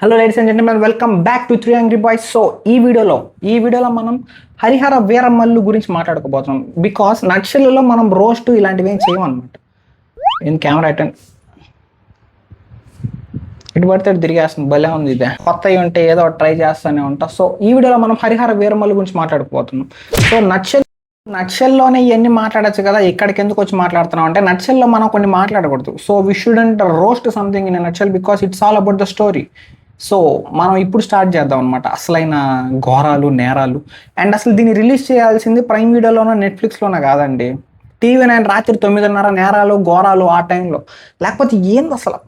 Hello ladies and gentlemen, welcome back to three angry boys. So ఈ వీడియోలో మనం హరిహర వీరమల్లు గురించి మాట్లాడుకోబోతున్నాం. బికాస్ నక్షల్లో మనం రోస్ట్ ఇలాంటివి ఏం చేయమన్నమాట. నేను కెమెరా ఇటు పడితే తిరిగేస్తుంది, భలే ఉంది. ఇదే కొత్తవి ఉంటే ఏదో ట్రై చేస్తూనే ఉంటా. సో ఈ వీడియోలో మనం హరిహర వీరమల్లు గురించి మాట్లాడుకోబోతున్నాం. సో నక్షల్లోనే ఇవన్నీ మాట్లాడచ్చు కదా, ఇక్కడికి ఎందుకు వచ్చి మాట్లాడుతున్నాం అంటే నక్షల్లో మనం కొన్ని మాట్లాడకూడదు. So we shouldn't roast something in Naxal because it's all about the story. So మనం ఇప్పుడు స్టార్ట్ చేద్దాం అనమాట అసలైన ఘోరాలు నేరాలు. అండ్ అసలు దీన్ని రిలీజ్ చేయాల్సింది ప్రైమ్ వీడియోలోనో నెట్ఫ్లిక్స్లోనే కాదండి, TV9 రాత్రి 9:30 నేరాలు ఘోరాలు ఆ టైంలో. లేకపోతే ఏంది అసలు.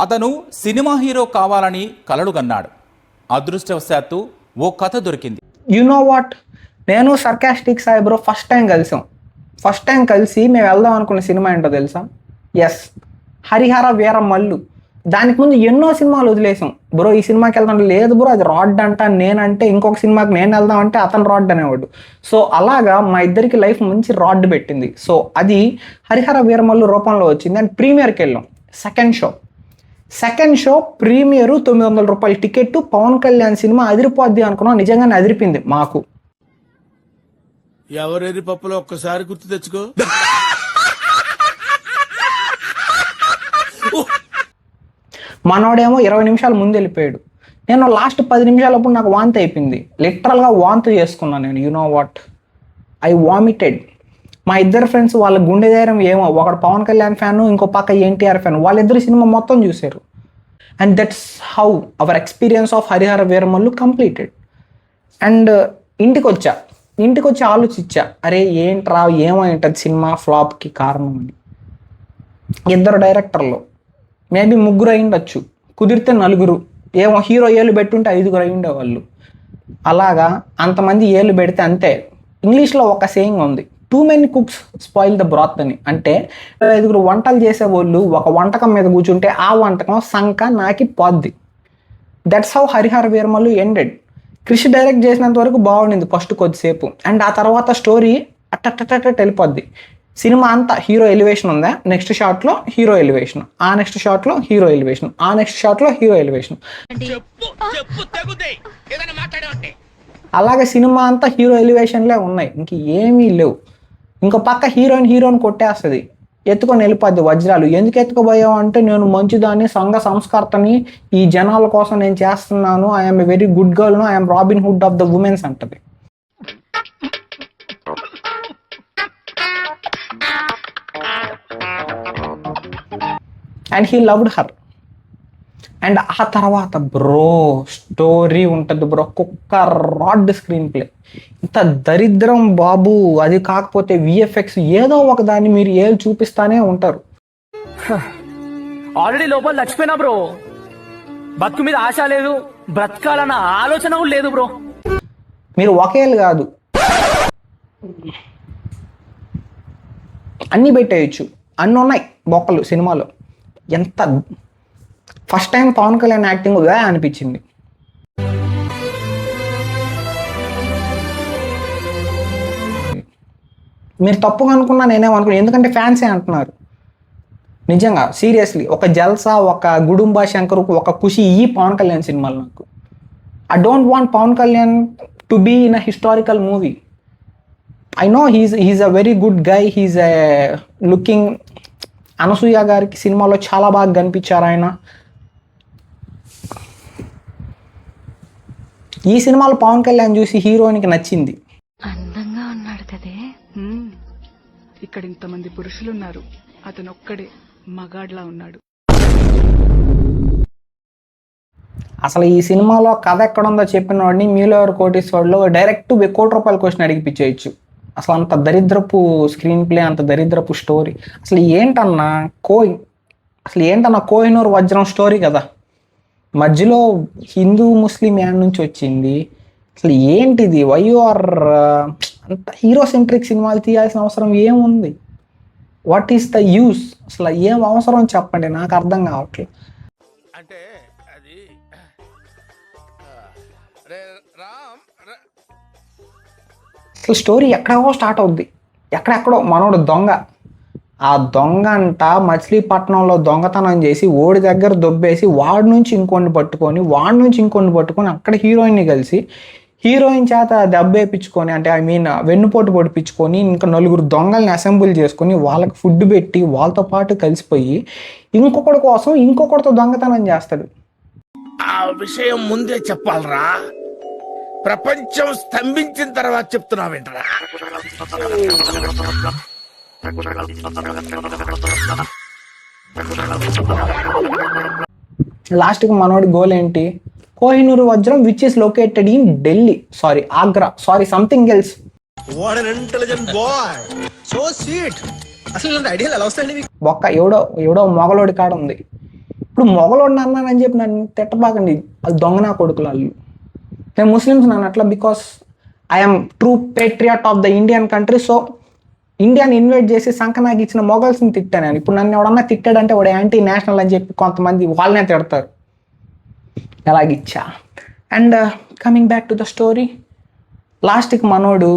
అతను సినిమా హీరో కావాలని కలలు కన్నాడు. అదృష్టవశాత్తు ఓ కథ దొరికింది. యు నో వాట్, నేను sarcastic Sai bro first time కలిసి మేము వెళ్దాం అనుకున్న సినిమా ఏంటో తెలుసా? ఎస్, హరిహర వీరమల్లు. దానికి ముందు ఎన్నో సినిమాలు వదిలేసాం బ్రో. ఈ సినిమాకి వెళ్దాం, లేదు బ్రో అది రాడ్ అంట, నేనంటే ఇంకొక సినిమాకి నేను వెళ్దాం అంటే అతను రాడ్ అనేవాడు. సో అలాగా మా ఇద్దరికి లైఫ్ మంచి రాడ్ పెట్టింది. సో అది హరిహర వీరమల్లు రూపంలో వచ్చింది. అండ్ ప్రీమియర్కి వెళ్ళాం. Second show premiere ₹900 ticket. Pawan Kalyan సినిమా అదిరిపోద్ది అనుకున్నాం, నిజంగానే అదిరిపింది మాకు. ఎవరెరి పప్పులో ఒక్కసారి గుర్తు తెచ్చుకో. మనోడేమో 20 నిమిషాల ముందు వెళ్ళిపోయాడు. నేను లాస్ట్ 10 నిమిషాలప్పుడు నాకు వాంతి అయిపోయింది. లిటరల్గా వాంతి చేసుకున్నాను నేను. You know what, I vomited. మా ఇద్దరు ఫ్రెండ్స్ వాళ్ళ గుండె ధైర్యం ఏమో, ఒకడు పవన్ కళ్యాణ్ ఫ్యాన్, ఇంకో పక్క ఎన్టీఆర్ ఫ్యాన్. వాళ్ళిద్దరు సినిమా మొత్తం చూశారు. And that's how our experience of Harihara Veeramallu completed. And ఇంటికి వచ్చి ఆలోచించా, అరే ఏంట్రా ఏమైంటుంది సినిమా ఫ్లాప్కి కారణం అని. ఇద్దరు డైరెక్టర్లు, మేబీ 3 అయిండొచ్చు, కుదిరితే 4. ఏమో హీరో ఏళ్ళు పెట్టుంటే 5 అయిండేవాళ్ళు. అలాగా అంతమంది ఏళ్ళు పెడితే అంతే. ఇంగ్లీష్లో ఒక సేయింగ్ ఉంది, too many cooks spoil the బ్రాత్ అని. అంటే 5 వంటలు చేసేవాళ్ళు ఒక వంటకం మీద కూర్చుంటే ఆ వంటకం సంక నాకి పోద్ది. That's how Harihara Veeramallu ended. Krish direct చేసినంత వరకు బాగుండింది ఫస్ట్ కొద్దిసేపు. అండ్ ఆ తర్వాత స్టోరీ అట్ట వెళ్ళిపోద్ది. సినిమా అంతా హీరో ఎలివేషన్ ఉందా, నెక్స్ట్ షాట్లో హీరో ఎలివేషన్, ఆ నెక్స్ట్ షాట్లో హీరో ఎలివేషన్, ఆ నెక్స్ట్ షాట్లో హీరో ఎలివేషన్. అలాగే సినిమా అంతా హీరో ఎలివేషన్లే ఉన్నాయి, ఇంక ఏమీ లేవు. ఇంకో పక్క హీరోయిన్ కొట్టేస్తుంది, ఎత్తుకొని వెళ్ళిపోద్ది వజ్రాలు. ఎందుకు ఎత్తుకుపోయావు అంటే, నేను మంచిదాన్ని, సంఘ సంస్కర్తని, ఈ జనాల కోసం నేను చేస్తున్నాను, I'm a very good girl, I'm Robin Hood of the women's అంటది. And he loved her. And ఆ తర్వాత బ్రో స్టోరీ ఉంటుంది బ్రో, కుక్క రాడ్ స్క్రీన్ ప్లే. ఇంత దరిద్రం బాబు. అది కాకపోతే VFX ఏదో ఒక దాన్ని మీరు ఏళ్ళు చూపిస్తానే ఉంటారు. ఆల్రెడీ లోపల చచ్చిపోయినా బ్రో, బతుకు మీద ఆశ లేదు, బ్రతకాలన్న ఆలోచన కూడా లేదు బ్రో. మీరు ఒకేళ్ళు కాదు అన్నీ పెట్టేయచ్చు, అన్నీ ఉన్నాయి బొక్కలు సినిమాలో. ఎంత first time Pawan Kalyan acting అనిపించింది. మీరు తప్పుగా అనుకున్నా నేనేమనుకున్నాను, ఎందుకంటే ఫ్యాన్సే అంటున్నారు. నిజంగా సీరియస్లీ ఒక జల్సా, ఒక గుడుంబా శంకర్, ఒక ఖుషి ఈ పవన్ కళ్యాణ్ సినిమాలు నాకు. I don't want Pawan Kalyan to be in a historical movie. I know he's a very good guy, he's a looking. Anasuya గారికి సినిమాలో చాలా బాగా కనిపించారు ఆయన. ఈ సినిమాలో పవన్ కళ్యాణ్ చూసి హీరోయిన్కి నచ్చింది. అందంగా ఉన్నాడు కదే. ఇక్కడ ఇంతమంది పురుషులున్నారు, అతను ఒక్కడే మగాడ్లా ఉన్నాడు. అసలు ఈ సినిమాలో కథ ఎక్కడుందో చెప్పిన వాడిని మీలో ఎవరు కోటీశ్వరులో డైరెక్ట్ ₹1,00,00,000 క్వశ్చన్ అడిగిపించేయచ్చు. అసలు అంత దరిద్రపు స్క్రీన్ ప్లే, అంత దరిద్రపు స్టోరీ. అసలు ఏంటన్నా కోహినూర్ వజ్రం స్టోరీ కదా, మధ్యలో హిందూ ముస్లిం యాడ్ నుంచి వచ్చింది. అసలు ఏంటిది? వై యు ఆర్ అంత హీరో సెంట్రిక్ సినిమాలు తీయాల్సిన అవసరం ఏముంది? What is the use? అసలు ఏం అవసరం చెప్పండి, నాకు అర్థం కావట్లేదు. అంటే అది అసలు స్టోరీ ఎక్కడో స్టార్ట్ అవుద్ది, ఎక్కడెక్కడో మనోడు దొంగ, ఆ దొంగ అంట మచిలీపట్నంలో దొంగతనం చేసి ఓడి దగ్గర దొబ్బేసి వాడి నుంచి ఇంకొన్ని పట్టుకొని అక్కడ హీరోయిన్ని కలిసి హీరోయిన్ చేత దెబ్బేపించుకొని అంటే ఐ మీన్ వెన్నుపోటు పొడిపించుకొని ఇంకా నలుగురు దొంగల్ని అసెంబుల్ చేసుకొని వాళ్ళకి ఫుడ్ పెట్టి వాళ్ళతో పాటు కలిసిపోయి ఇంకొకటి కోసం ఇంకొకటితో దొంగతనం చేస్తాడు. ఆ విషయం ముందే చెప్పాలరా, ప్రపంచం స్తంభించిన తర్వాత చెప్తున్నావేంట్రా? లాస్ట్కి మనోడి గోల్ ఏంటి? కోహినూరు వజ్రం which is located in Delhi, Agra, something else. What N intelligent boy, so sweet. అసలు ఇలాంటి ఐడియాలు ఎలా వస్తాయండి మీకు? ఒక్క ఎవడో మొగలోడి కాడ ఉంది. ఇప్పుడు మొగలోడిని అన్నానని చెప్పి నన్ను తిట్టబాకండి, అది దొంగ నా కొడుకులు వాళ్ళు. నేను ముస్లిమ్స్ నన్ను అట్లా because I'm true Patriot of the Indian country. So ఇండియాని ఇన్వైట్ చేసి సంకనాకి ఇచ్చిన మొగల్స్ని తిట్టాను నేను. ఇప్పుడు నన్ను ఎవడన్నా తిట్టాడంటే వాడు యాంటీ నేషనల్ అని చెప్పి కొంతమంది వాళ్ళనే తిడతారు. ఎలాగిచ్చా. And coming back to the story, లాస్ట్కి మనోడు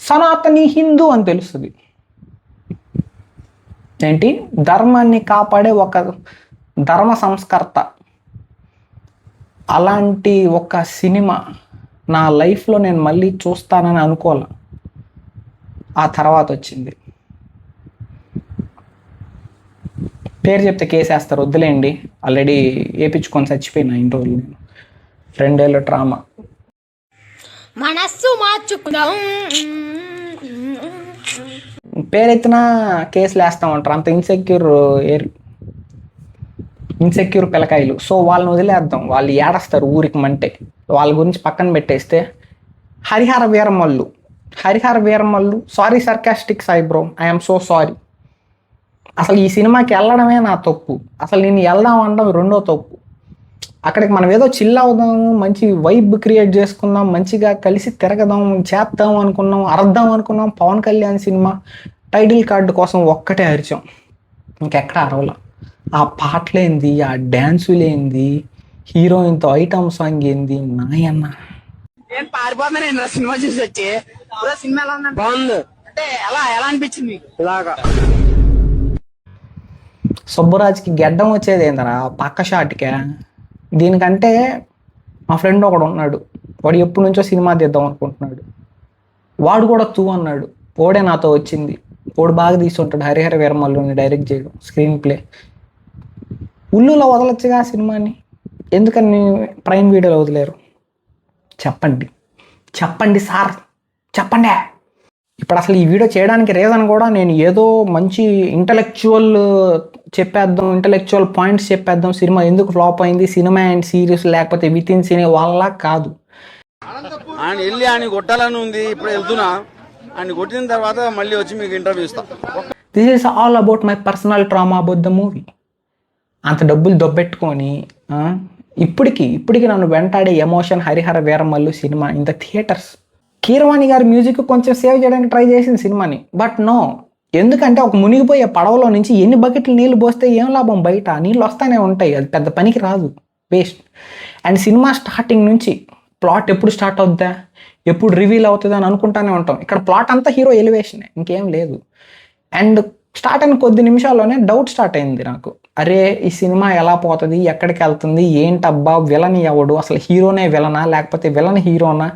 సనాతని హిందూ అని తెలుస్తుంది. ఏంటి? ధర్మాన్ని కాపాడే ఒక ధర్మ సంస్కర్త. అలాంటి ఒక సినిమా నా లైఫ్లో నేను మళ్ళీ చూస్తానని అనుకోలే. ఆ తర్వాత వచ్చింది. పేరు చెప్తే కేసేస్తారు, వద్దులేండి, ఆల్రెడీ వేయించుకొని చచ్చిపోయినా ఇన్ని రోజులు నేను. 2 ఏళ్ళ డ్రామా. మనస్సు మార్చుకుందాం. పేరెత్తినా కేసులు వేస్తామంటారు, అంత ఇన్సెక్యూర్ పిల్లకాయలు. సో వాళ్ళని వదిలేద్దాం, వాళ్ళు ఏడస్తారు ఊరికి మంటే. వాళ్ళ గురించి పక్కన పెట్టేస్తే Harihara Veeramallu sorry sarcastic Sai bro, I'm so sorry. అసలు ఈ సినిమాకి వెళ్ళడమే నా తప్పు. అసలు నేను వెళ్దాం అనడం రెండో తప్పు. అక్కడికి మనం ఏదో చిల్ అవుదాము, మంచి వైబ్ క్రియేట్ చేసుకుందాం, మంచిగా కలిసి తిరగదాం, చేద్దాం అనుకున్నాం, అర్థం అనుకున్నాం. పవన్ కళ్యాణ్ సినిమా టైటిల్ కార్డు కోసం ఒక్కటే అరిచాం, ఇంకెక్కడ అరవలా. ఆ పాటలేంది, ఆ డ్యాన్సులేంది, హీరోయిన్తో ఐటమ్ సాంగ్ ఏంది, నాయన్న. నేను పారిపోతున్నా సినిమా చూసి వచ్చి. సినిమా ఎలా ఉందంటే బాగుంది. అంటే ఎలా అనిపించింది మీకు? ఇలాగా సుబ్బరాజ్కి గెడ్డం వచ్చేది ఏందరా పక్క షాట్కే. దీనికంటే మా ఫ్రెండ్ ఒకడు ఉన్నాడు, వాడు ఎప్పటి నుంచో సినిమా తీద్దాం అనుకుంటున్నాడు. వాడు కూడా తూ అన్నాడు, ఓడే నాతో వచ్చింది. వాడు బాగా తీసుకుంటాడు హరిహర వీరమల్లుని డైరెక్ట్ చేయడం, స్క్రీన్ ప్లే. ఉల్లులో వదలొచ్చుగా సినిమాని, ఎందుకని ప్రైమ్ వీడియోలో వదిలేరు? చెప్పండి సార్, చెప్పండి. ఇప్పుడు అసలు ఈ వీడియో చేయడానికి రీజన్ కూడా నేను ఏదో మంచి ఇంటలెక్చువల్ పాయింట్స్ చెప్పేద్దాం, సినిమా ఎందుకు ఫ్లాప్ అయింది, సినిమా అండ్ సీరియస్ లేకపోతే విత్ ఇన్ సినీ వల్ల కాదు. ఆయన వెళ్ళి ఆయన కొట్టాలని ఉంది, ఇప్పుడు వెళ్తున్నా. ఆయన కొట్టిన తర్వాత మళ్ళీ వచ్చి మీకు ఇంటర్వ్యూ ఇస్తాం. This is all about my personal trauma about the movie. అంత డబ్బులు దొబ్బెట్టుకొని ఇప్పటికి నన్ను వెంటాడే ఎమోషన్ హరిహర వీరమల్లు సినిమా ఇన్ ద థియేటర్స్. కీరవాణి గారి మ్యూజిక్ కొంచెం సేవ్ చేయడానికి ట్రై చేసింది సినిమాని, బట్ నో. ఎందుకంటే ఒక మునిగిపోయే పడవలో నుంచి ఎన్ని బకెట్లు నీళ్ళు పోస్తే ఏం లాభం? బయట నీళ్ళు వస్తానే ఉంటాయి, అది పెద్ద పనికి రాదు, వేస్ట్. అండ్ సినిమా స్టార్టింగ్ నుంచి ప్లాట్ ఎప్పుడు స్టార్ట్ అవుద్దా, ఎప్పుడు రివీల్ అవుతుందా అని అనుకుంటానే ఉంటాం. ఇక్కడ ప్లాట్ అంతా హీరో ఎలివేషనే, ఇంకేం లేదు. అండ్ స్టార్ట్ అయిన కొద్ది నిమిషాల్లోనే డౌట్ స్టార్ట్ అయింది నాకు. అరే ఈ సినిమా ఎలా పోతుంది, ఎక్కడికి వెళ్తుంది, ఏంటబ్బా, విలన్ ఎవడు, అసలు హీరోనే విలనా లేకపోతే విలన్ హీరోనా,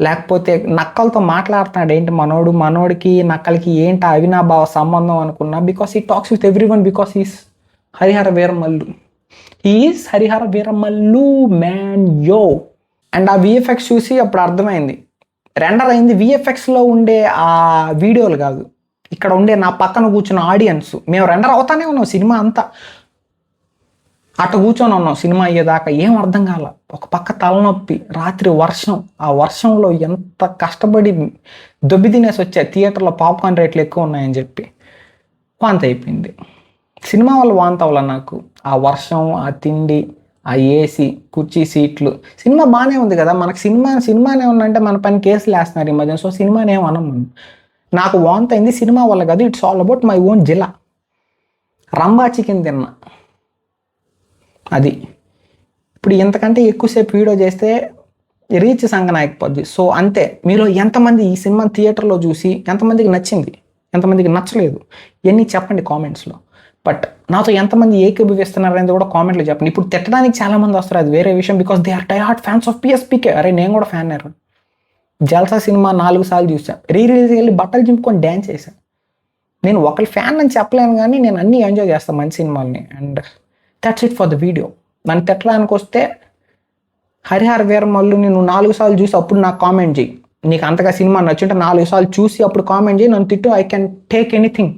లేకపోతే నక్కలతో మాట్లాడుతున్నాడు ఏంటి మనోడికి నక్కలకి ఏంటి అవినాభావ సంబంధం అనుకున్నా. Because he talks with every one, because he's Harihara Veeramallu. He's Harihara Veeramallu man yo. And ఆ విఎఫ్ఎక్స్ చూసి అప్పుడు అర్థమైంది, రెండర్ అయింది విఎఫ్ఎక్స్లో ఉండే ఆ వీడియోలు కాదు, ఇక్కడ ఉండే నా పక్కన కూర్చున్న ఆడియన్స్. మేము రెండర్ అవుతానే ఉన్నాం సినిమా అంతా, అట్ట కూర్చొని ఉన్నాం సినిమా అయ్యేదాకా. ఏం అర్థం కాల. ఒక పక్క తలనొప్పి, రాత్రి వర్షం. ఆ వర్షంలో ఎంత కష్టపడి దొబ్బి తినేసి వచ్చా. థియేటర్లో పాప్కార్న్ రేట్లు ఎక్కువ ఉన్నాయని చెప్పి వాంతి అయిపోయింది. సినిమా వల్ల వాంతి అవ్వాల నాకు. ఆ వర్షం, ఆ తిండి, ఆ ఏసీ, కుర్చీ సీట్లు. సినిమా బాగానే ఉంది కదా, మనకు సినిమానే ఉందంటే మన పని కేసులు వేస్తున్నారు ఈ మధ్య. సో సినిమానే ఏమనం మనం. నాకు వాంతి అయింది సినిమా వల్ల కాదు, it's all about my own జిలా. రంబా చికెన్ తిన్నా, అది. ఇప్పుడు ఇంతకంటే ఎక్కువసేపు వీడియో చేస్తే రీచ్ సంగనాయకపోద్ది. సో అంతే. మీలో ఎంతమంది ఈ సినిమా థియేటర్లో చూసి ఎంతమందికి నచ్చింది, ఎంతమందికి నచ్చలేదు, ఇవన్నీ చెప్పండి కామెంట్స్లో. బట్ నాతో ఎంతమంది ఏకీభవిస్తున్నారు అనేది కూడా కామెంట్లో చెప్పండి. ఇప్పుడు తిట్టడానికి చాలామంది వస్తారు, అది వేరే విషయం, because they are die hard fans of PSPK. అరే నేను కూడా ఫ్యాన్ అయ్యాను. జల్సా సినిమా 4 సార్లు చూసాను, రిలీజ్కి వెళ్ళి బట్టలు చింపుకొని డ్యాన్స్ చేశాను. నేను ఒకరి ఫ్యాన్ అని చెప్పలేను, కానీ నేను అన్నీ ఎంజాయ్ చేస్తాను మంచి సినిమాల్ని. And that's it for the video. నన్ను తిట్టడానికి వస్తే హరిహర వీరమల్లు నేను 4 సార్లు చూసి అప్పుడు నాకు కామెంట్ చేయి. నీకు అంతగా సినిమా నచ్చుంటే 4 సార్లు చూసి అప్పుడు కామెంట్ చేయి, నన్ను తిట్టు. I can take anything.